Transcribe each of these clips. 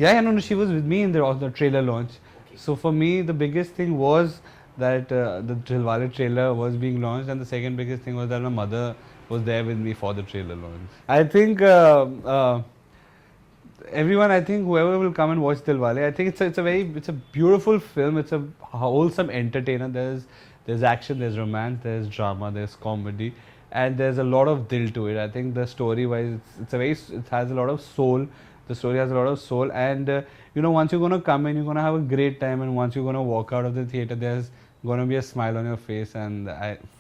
Yeah, no, she was with me in the trailer launch. Okay. So for me, the biggest thing was that the Dilwale trailer was being launched, and the second biggest thing was that my mother was there with me for the trailer launch. I think everyone, I think whoever will come and watch Dilwale, I think it's a beautiful film. It's a wholesome entertainer. There's action, there's romance, there's drama, there's comedy, and there's a lot of dil to it. I think the story wise, it has a lot of soul. The story has a lot of soul, and once you're gonna come in, you're gonna have a great time, and once you're gonna walk out of the theater, there's gonna be a smile on your face. And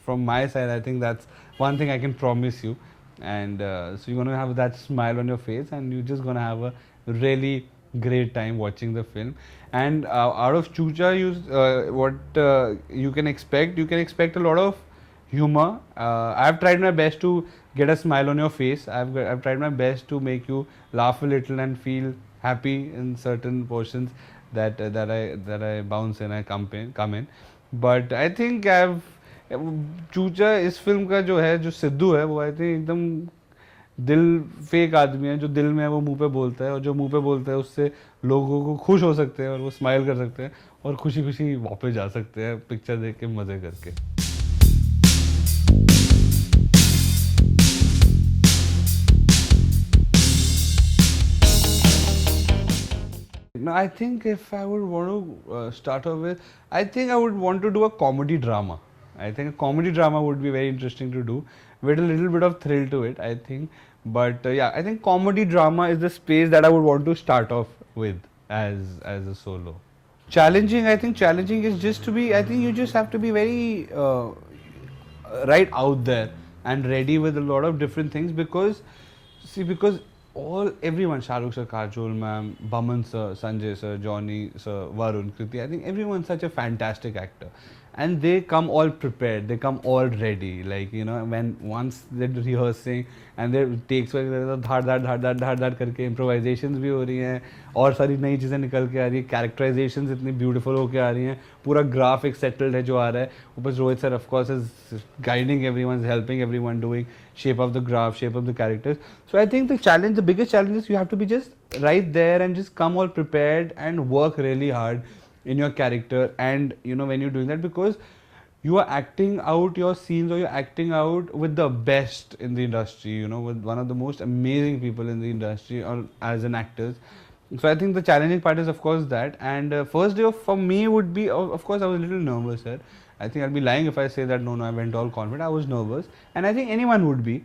from my side, I think that's one thing I can promise you. And so you're gonna have that smile on your face, and you're just gonna have a really great time watching the film. And out of Chucha, what you can expect a lot of humor. I've tried my best to get a smile on your face. I've tried my best to make you laugh a little and feel happy in certain portions that I bounce in, I come in. But I think चूचा इस film का जो सिद्धू है वो I think एकदम दिल fake आदमी है, जो दिल में है वो मुंह पे बोलता है, और जो मुंह पे बोलता है उससे लोगों को खुश हो सकते हैं और वो स्माइल कर सकते हैं और खुशी खुशी वापस जा सकते हैं पिक्चर देख के मज़े करके. No, I think if I would want to start off with, I think I would want to do a comedy drama. I think a comedy drama would be very interesting to do with a little bit of thrill to it, I think. But yeah, I think comedy drama is the space that I would want to start off with as a solo. Challenging, I think challenging is just to be, I think you just have to be very right out there and ready with a lot of different things, because everyone, Shahrukh sir, Kajol ma'am, Baman sir, Sanjay sir, Johnny sir, Varun, Kriti, I think everyone's such a fantastic actor, and they come all prepared, they come all ready, like when once they're rehearsing and their takes वगैरह धाड़ करके improvisations भी हो रही हैं और सारी नई चीज़ें निकल के आ रही है, characterizations इतनी beautiful होके आ रही हैं, पूरा graph एक settled है जो आ रहा है, ऊपर Rohit sir of course is guiding everyone, is helping everyone, doing shape of the graph, shape of the characters. So I think the biggest challenge is you have to be just right there and just come all prepared and work really hard in your character. And when you're doing that, because you are acting out your scenes, or you're acting out with the best in the industry, with one of the most amazing people in the industry, or as an actor. So I think the challenging part is of course that. And first day for me would be, of course I was a little nervous here. I think I'd be lying if I say that no, I went all confident. I was nervous, and I think anyone would be.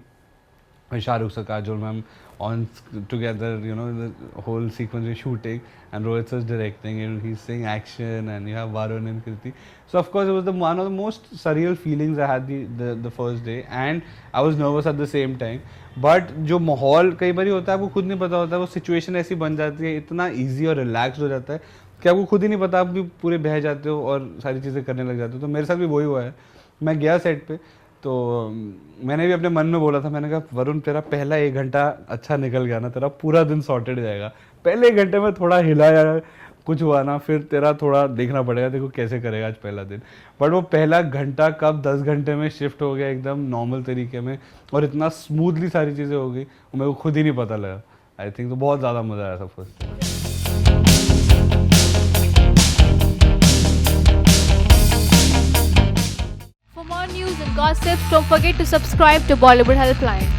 When Shahrukh sir, Kajol ma'am on together, the whole sequence we're shooting, and Rohit sir's directing, and he's saying action, and you have Varun and Kriti. So of course it was one of the most surreal feelings I had the first day, and I was nervous at the same time. But जो माहौल कई बार होता है आपको खुद नहीं पता होता है, वो सिचुएशन ऐसी बन जाती है, इतना ईजी और रिलैक्स हो जाता है कि आपको खुद ही नहीं पता, आप भी पूरे बह जाते हो और सारी चीज़ें करने लग जाते हो. तो मेरे साथ भी वही हुआ है. मैं गया सेट पे, तो मैंने भी अपने मन में बोला था, मैंने कहा वरुण तेरा पहला 1 घंटा अच्छा निकल गया ना, तेरा पूरा दिन सॉर्टेड जाएगा. पहले 1 घंटे में थोड़ा हिला या कुछ हुआ ना, फिर तेरा थोड़ा देखना पड़ेगा, देखो कैसे करेगा आज पहला दिन. बट वो पहला घंटा कब 10 घंटे में शिफ्ट हो गया एकदम नॉर्मल तरीके में, और इतना स्मूथली सारी चीज़ें हो गई, वो मेरे को खुद ही नहीं पता लगा. आई थिंक तो बहुत ज़्यादा मज़ा आया था first. For more news and gossips, don't forget to subscribe to Bollywood Helpline.